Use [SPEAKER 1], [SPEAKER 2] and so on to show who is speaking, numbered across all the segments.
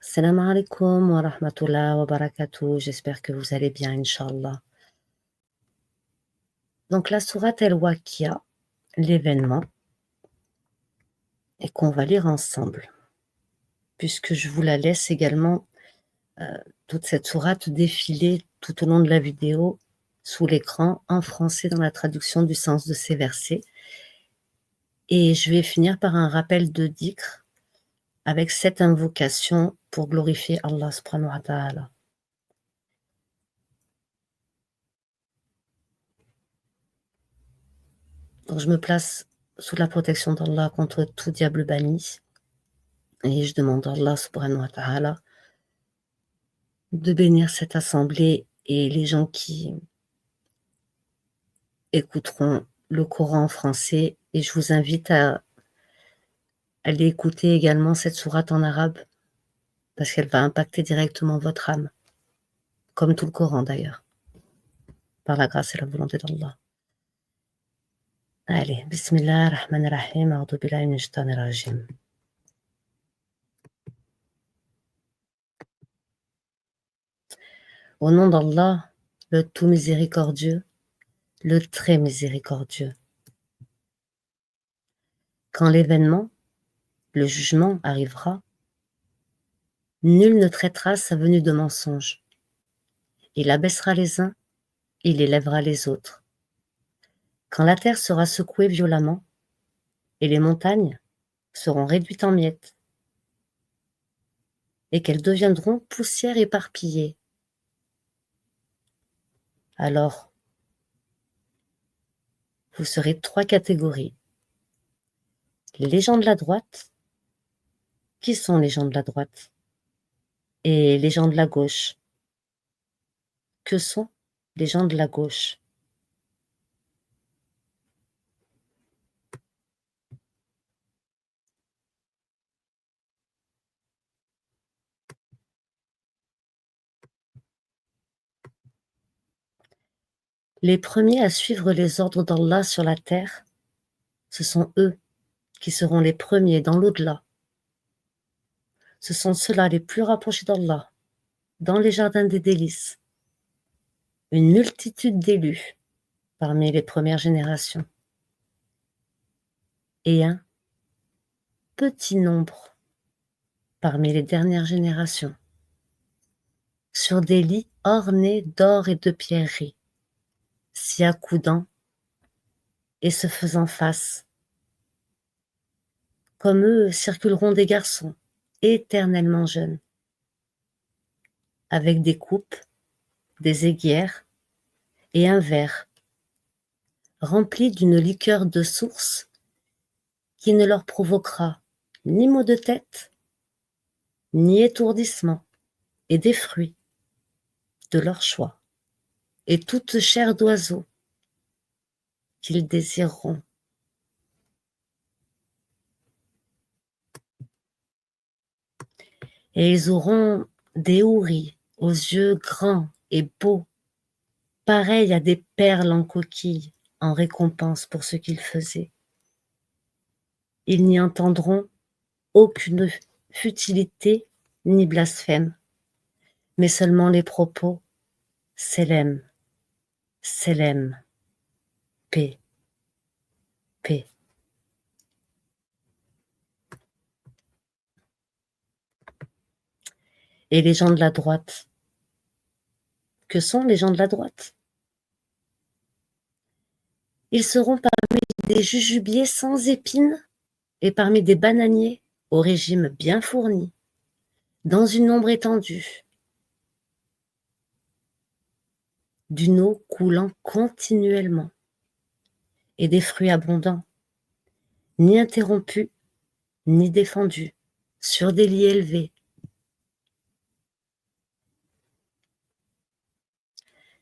[SPEAKER 1] Salam alaikum wa rahmatullah wa barakatuh. J'espère que vous allez bien, Inch'Allah. Donc, la sourate El-Waqi'a, l'événement, et qu'on va lire ensemble, puisque je vous la laisse également, toute cette sourate défiler tout au long de la vidéo sous l'écran en français dans la traduction du sens de ces versets. Et je vais finir par un rappel de dhikr avec 7 invocations pour glorifier Allah subhanahu wa ta'ala. Donc, je me place sous la protection d'Allah contre tout diable banni. Et je demande à Allah subhanahu wa ta'ala de bénir cette assemblée et les gens qui écouteront le Coran en français. Et je vous invite à aller écouter également cette sourate en arabe, parce qu'elle va impacter directement votre âme, comme tout le Coran d'ailleurs, par la grâce et la volonté d'Allah. Allez, Bismillah ar-Rahman ar-Rahim, a'udhu billahi minash shaitanir rajim. Au nom d'Allah, le tout miséricordieux, le très miséricordieux. Quand l'événement, le jugement arrivera, nul ne traitera sa venue de mensonge. Il abaissera les uns, il élèvera les autres. Quand la terre sera secouée violemment, et les montagnes seront réduites en miettes, et qu'elles deviendront poussière éparpillée, alors vous serez 3 catégories. Les gens de la droite. Qui sont les gens de la droite? Et les gens de la gauche. Que sont les gens de la gauche? Les premiers à suivre les ordres d'Allah sur la terre, ce sont eux qui seront les premiers dans l'au-delà. Ce sont ceux-là les plus rapprochés d'Allah, dans les jardins des délices. Une multitude d'élus parmi les premières générations. Et un petit nombre parmi les dernières générations. Sur des lits ornés d'or et de pierreries, s'y accoudant et se faisant face. Comme eux circuleront des garçons, éternellement jeunes, avec des coupes, des aiguières et un verre, rempli d'une liqueur de source qui ne leur provoquera ni maux de tête, ni étourdissement, et des fruits de leur choix, et toute chair d'oiseau qu'ils désireront. Et ils auront des houris aux yeux grands et beaux, pareils à des perles en coquille, en récompense pour ce qu'ils faisaient. Ils n'y entendront aucune futilité ni blasphème, mais seulement les propos « Selem, Selem, paix, paix ». Et les gens de la droite, que sont les gens de la droite? Ils seront parmi des jujubiers sans épines et parmi des bananiers au régime bien fourni, dans une ombre étendue, d'une eau coulant continuellement et des fruits abondants, ni interrompus, ni défendus, sur des lits élevés.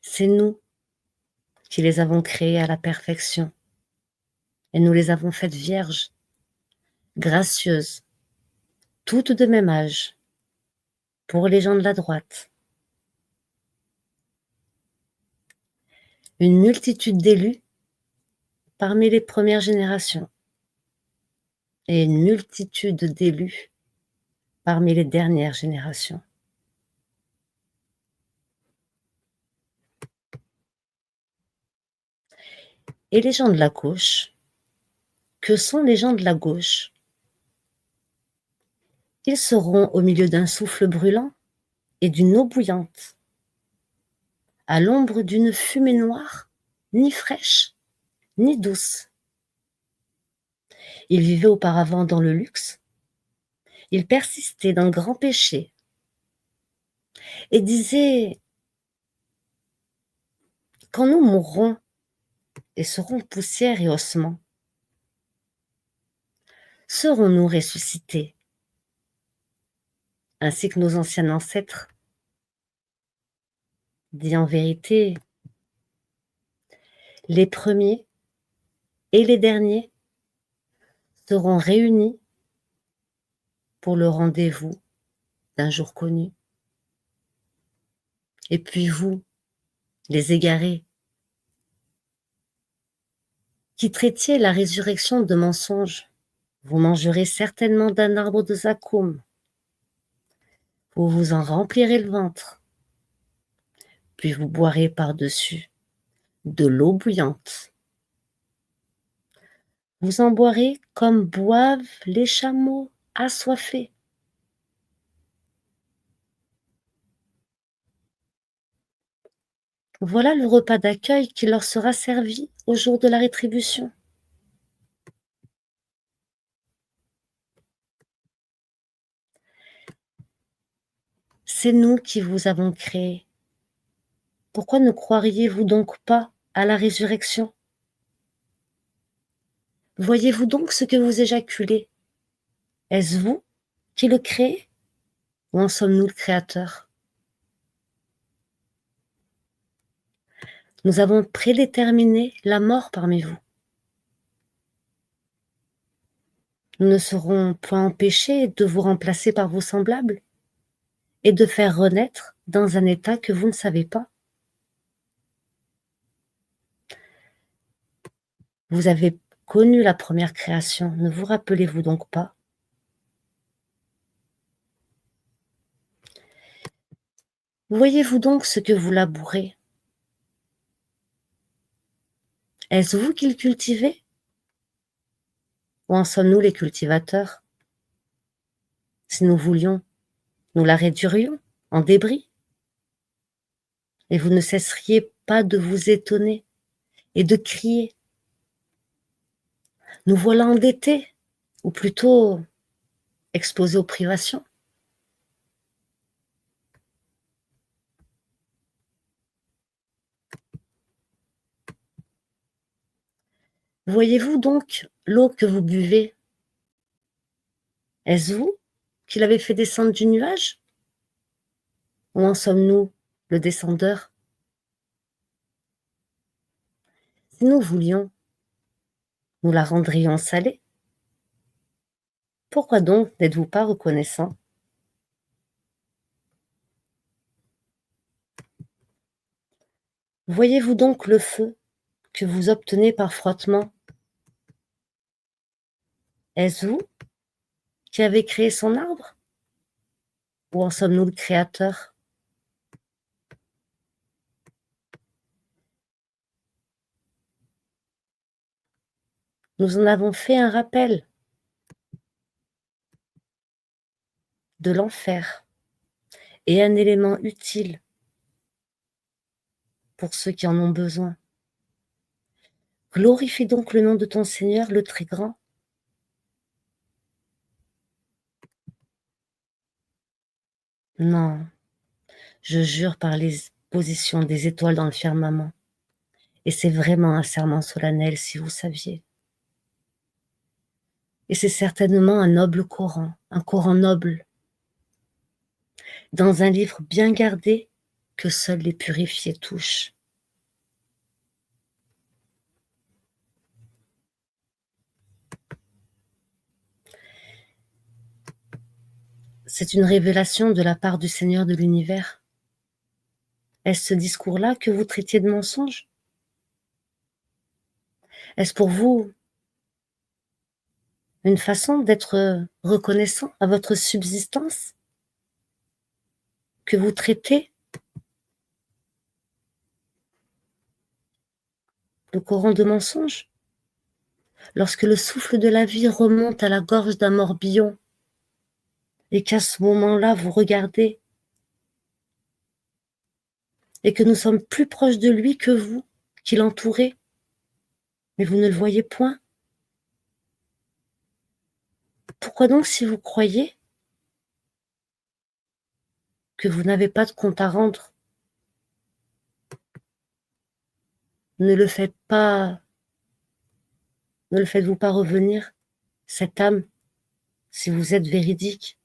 [SPEAKER 1] C'est nous qui les avons créées à la perfection, et nous les avons faites vierges, gracieuses, toutes de même âge, pour les gens de la droite. Une multitude d'élus parmi les premières générations, et une multitude d'élus parmi les dernières générations. Et les gens de la gauche, que sont les gens de la gauche? Ils seront au milieu d'un souffle brûlant et d'une eau bouillante, à l'ombre d'une fumée noire, ni fraîche, ni douce. Ils vivaient auparavant dans le luxe, ils persistaient dans le grand péché et disaient: «Quand nous mourrons et serons poussière et ossements, serons-nous ressuscités, ainsi que nos anciens ancêtres?» Dit en vérité, les premiers et les derniers seront réunis pour le rendez-vous d'un jour connu. Et puis vous, les égarés, qui traitiez la résurrection de mensonge, vous mangerez certainement d'un arbre de Zakoum, vous vous en remplirez le ventre, puis vous boirez par-dessus de l'eau bouillante. Vous en boirez comme boivent les chameaux assoiffés. Voilà le repas d'accueil qui leur sera servi au jour de la rétribution. C'est nous qui vous avons créés. Pourquoi ne croiriez-vous donc pas à la résurrection? Voyez-vous donc ce que vous éjaculez? Est-ce vous qui le créez ou en sommes-nous le créateur? Nous avons prédéterminé la mort parmi vous. Nous ne serons point empêchés de vous remplacer par vos semblables et de faire renaître dans un état que vous ne savez pas. Vous avez connu la première création, ne vous rappelez-vous donc pas? Voyez-vous donc ce que vous labourez? Est-ce vous qui le cultivez? Ou en sommes-nous les cultivateurs? Si nous voulions, nous la réduirions en débris, et vous ne cesseriez pas de vous étonner et de crier: «Nous voilà endettés», ou plutôt exposés aux privations. Voyez-vous donc l'eau que vous buvez? Est-ce vous qui l'avez fait descendre du nuage? Ou en sommes-nous le descendeur? Si nous voulions, nous la rendrions salée. Pourquoi donc n'êtes-vous pas reconnaissant? Voyez-vous donc le feu que vous obtenez par frottement? Est-ce vous qui avez créé son arbre? Ou en sommes-nous le créateur? Nous en avons fait un rappel de l'enfer et un élément utile pour ceux qui en ont besoin. Glorifie donc le nom de ton Seigneur, le très grand. Non, je jure par les positions des étoiles dans le firmament. Et c'est vraiment un serment solennel, si vous saviez. Et c'est certainement un noble Coran, un Coran noble, dans un livre bien gardé que seuls les purifiés touchent. C'est une révélation de la part du Seigneur de l'univers. Est-ce ce discours-là que vous traitiez de mensonge? Est-ce pour vous une façon d'être reconnaissant à votre subsistance que vous traitez le Coran de mensonge? Lorsque le souffle de la vie remonte à la gorge d'un morbillon et qu'à ce moment-là, vous regardez et que nous sommes plus proches de lui que vous, qui l'entourez, mais vous ne le voyez point. Pourquoi donc, si vous croyez que vous n'avez pas de compte à rendre, ne le faites-vous pas revenir, cette âme, si vous êtes véridique?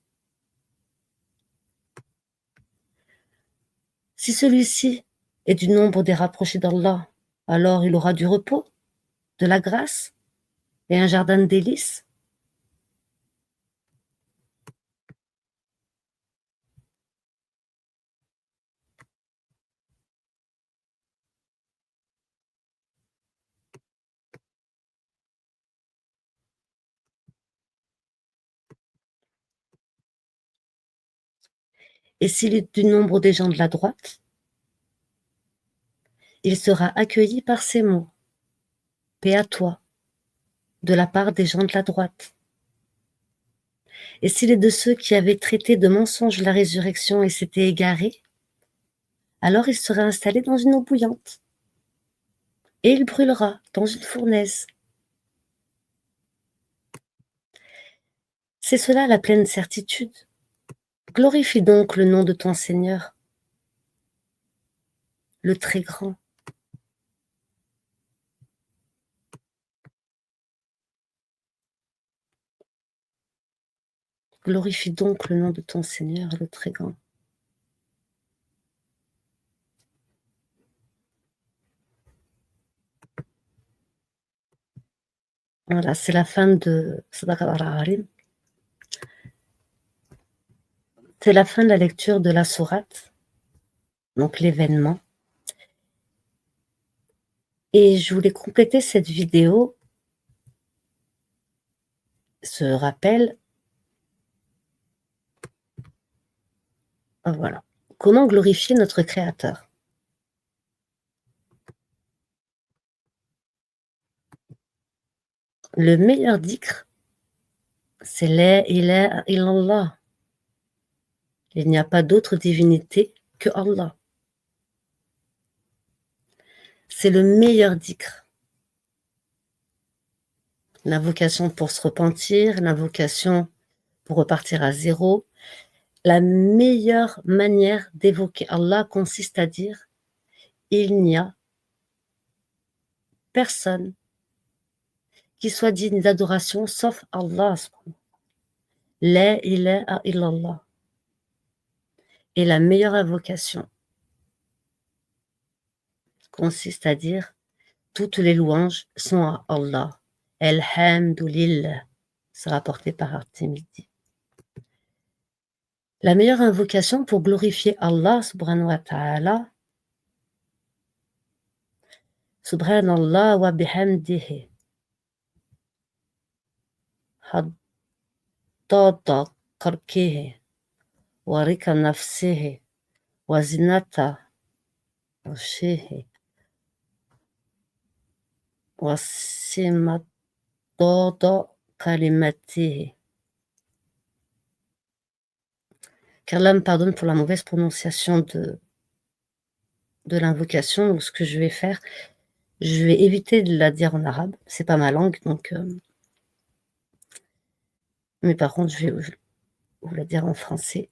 [SPEAKER 1] Si celui-ci est du nombre des rapprochés d'Allah, alors il aura du repos, de la grâce et un jardin de délices. Et s'il est du nombre des gens de la droite, il sera accueilli par ces mots: paix à toi, de la part des gens de la droite. Et s'il est de ceux qui avaient traité de mensonge la résurrection et s'étaient égarés, alors il sera installé dans une eau bouillante, et il brûlera dans une fournaise. C'est cela la pleine certitude. Glorifie donc le nom de ton Seigneur, le très grand. Glorifie donc le nom de ton Seigneur, le très grand. Voilà, c'est la fin de Sadaq al-Arim. C'est la fin de la lecture de la sourate, donc l'événement. Et je voulais compléter cette vidéo, ce rappel. Voilà. Comment glorifier notre Créateur? Le meilleur dhikr, c'est La ilaha illallah. Il n'y a pas d'autre divinité que Allah. C'est le meilleur dhikr. L'invocation pour se repentir, l'invocation pour repartir à zéro. La meilleure manière d'évoquer Allah consiste à dire: il n'y a personne qui soit digne d'adoration sauf Allah. La ilaha illallah. Et la meilleure invocation consiste à dire: toutes les louanges sont à Allah. Alhamdulillah. C'est rapporté par At-Tirmidhi. La meilleure invocation pour glorifier Allah subhanahu wa ta'ala: Subhanallah wa bihamdihi. Haddada karkihi. Wa rika nafsihi. Wa zinata arshihi. Wa simadada kalimatihi. Qu'Allah me pardonne pour la mauvaise prononciation de l'invocation. Donc, ce que je vais faire, je vais éviter de la dire en arabe. C'est pas ma langue, donc. Mais par contre, je vais vous la dire en français.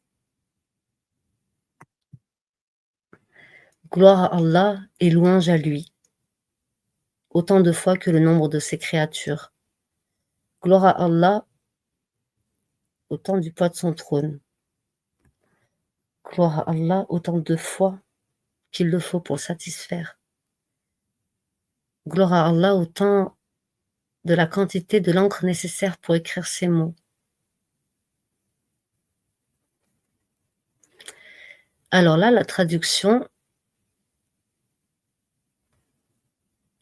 [SPEAKER 1] Gloire à Allah et louange à lui, autant de fois que le nombre de ses créatures. Gloire à Allah autant du poids de son trône. Gloire à Allah autant de fois qu'il le faut pour le satisfaire. Gloire à Allah autant de la quantité de l'encre nécessaire pour écrire ces mots. Alors là, la traduction,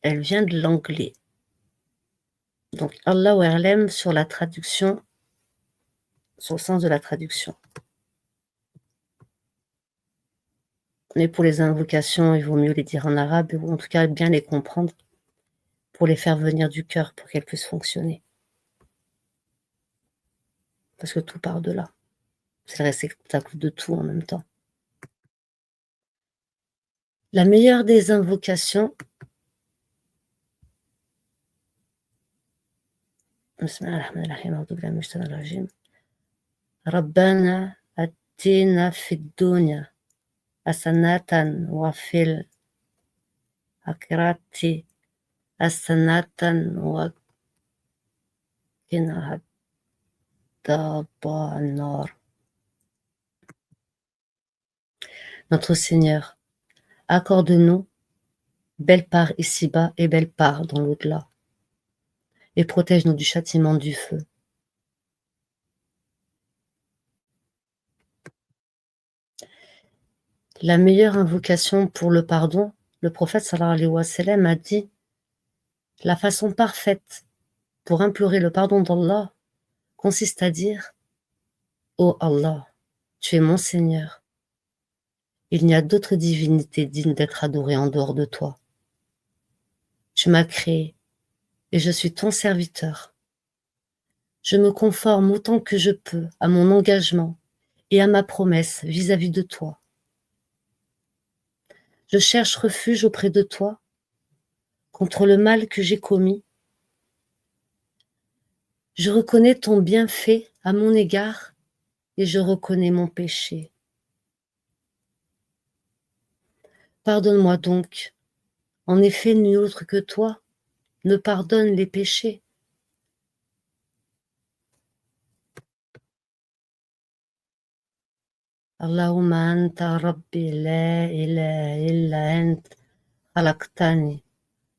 [SPEAKER 1] elle vient de l'anglais. Donc Allahu a'lam sur la traduction, sur le sens de la traduction. Mais pour les invocations, il vaut mieux les dire en arabe ou en tout cas bien les comprendre pour les faire venir du cœur, pour qu'elles puissent fonctionner. Parce que tout part de là. C'est le réceptacle de tout en même temps. La meilleure des invocations, Bismillahirrahmanirrahim, a'udhu billahi minash shaitanir rajim. Rabbana atina fid dunya hasanatan wa fil akhirati hasanatan wa qina adhaban nar. Notre Seigneur, accorde-nous belle part ici-bas et belle part dans l'au-delà, et protège-nous du châtiment du feu. La meilleure invocation pour le pardon, le prophète sallallahu alayhi wa sallam a dit: la façon parfaite pour implorer le pardon d'Allah consiste à dire: ô Allah, tu es mon Seigneur. Il n'y a d'autre divinité digne d'être adorée en dehors de toi. Tu m'as créé et je suis ton serviteur. Je me conforme autant que je peux à mon engagement et à ma promesse vis-à-vis de toi. Je cherche refuge auprès de toi contre le mal que j'ai commis. Je reconnais ton bienfait à mon égard et je reconnais mon péché. Pardonne-moi donc. En effet, nul autre que toi ne pardonne les péchés. Allahumma anta rabbi la ilaha illa ant khalaqtani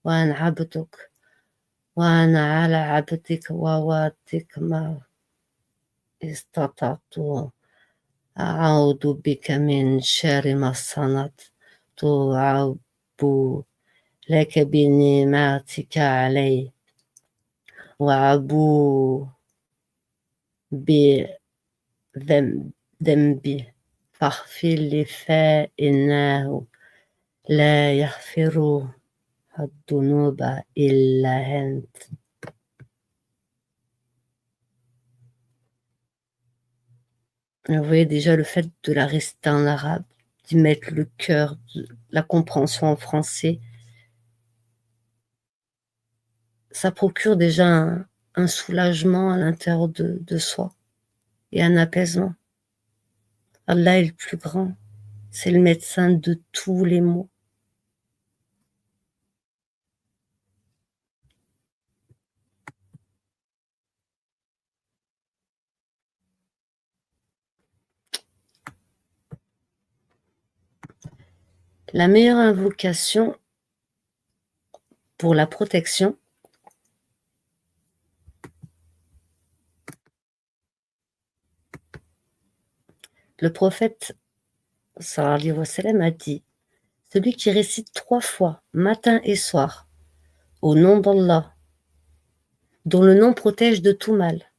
[SPEAKER 1] wa ana abduk wa ana ala abdik wa wa'dik ma istata'tu a'udhu bika min sharri ma sana'tu a'udhu laka bi ni'matika alayya wa a'udhu bi ذنبي فاغفر لي فإنه لا يغفر الذنوب إلا أنت. Vous voyez déjà le fait de la réciter en arabe, d'y mettre le cœur, la compréhension en français, ça procure déjà un soulagement à l'intérieur de soi et un apaisement. Allah est le plus grand, c'est le médecin de tous les maux. La meilleure invocation pour la protection, le prophète sallallahu alayhi wa sallam a dit: celui qui récite 3 fois, matin et soir, au nom d'Allah, dont le nom protège de tout mal,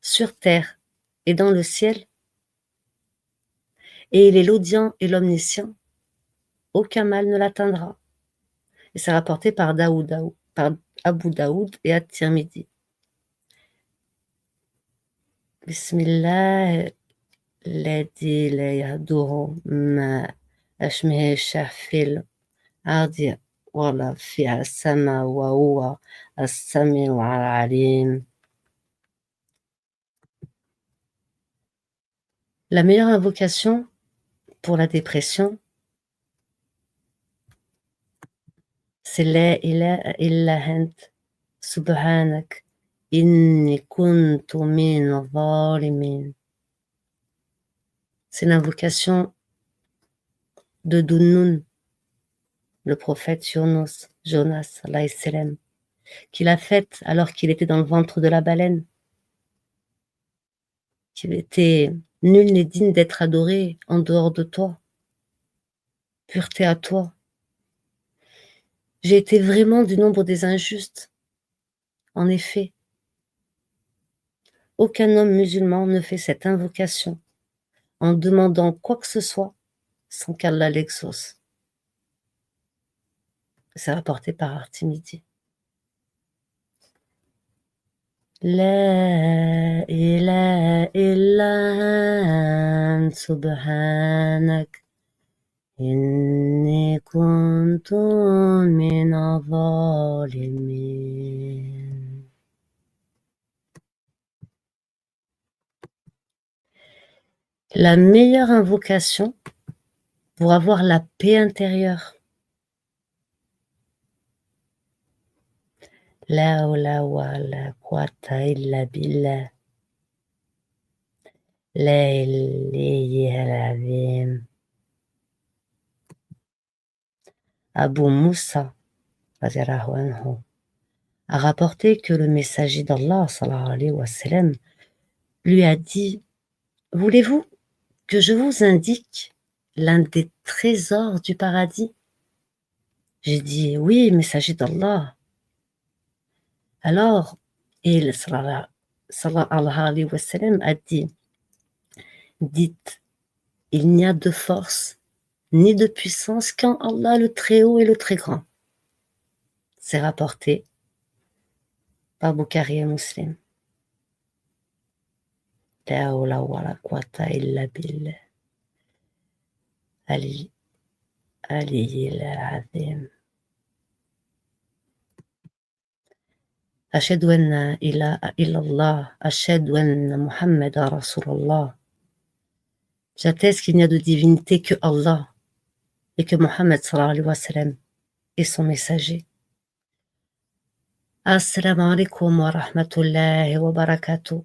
[SPEAKER 1] sur terre et dans le ciel, et il est l'audient et l'omniscient, aucun mal ne l'atteindra. Et c'est rapporté par Abu Daoud et At-Tirmidhi. Bismillah الذي لا يضر مع اسمه شيء في الأرض ولا في السماء وهو السميع العليم. La meilleure invocation pour la dépression, c'est la ilaha illa ant subhanak inni kuntu min zalimin. C'est l'invocation de Dunnun, le prophète Jonas, alayhi salam, qu'il a faite alors qu'il était dans le ventre de la baleine, qu'il était nul n'est digne d'être adoré en dehors de toi, pureté à toi. J'ai été vraiment du nombre des injustes. En effet, Aucun homme musulman ne fait cette invocation en demandant quoi que ce soit sans qu'Allah l'exauce. C'est rapporté par Artimidi. La ilaha illa ant subhanak inni kuntu min adh-dhalimin. La meilleure invocation pour avoir la paix intérieure. La hawla wa la quwwata illa billah. La ilaha azim. Abu Moussa radiyallahu anhu, a rapporté que le messager d'Allah sallallahu alayhi wa sallam lui a dit: voulez-vous que je vous indique l'un des trésors du paradis? J'ai dit: oui, messager d'Allah. Alors, il sallallahu alayhi wa sallam a dit: dites, il n'y a de force ni de puissance qu'en Allah le Très-Haut et le Très-Grand. C'est rapporté par Bukhari et Muslim. La hawla wa la quwwata illa billah. Ali al-azim. Ashhadu anna ilaha illallah, ashhadu anna Muhammadan Rasulullah. J'atteste qu'il n'y a de divinité que Allah et que Mohammed sallallahu alayhi wa sallam est son messager. Assalamu alaikum wa rahmatullahi wa barakatuh.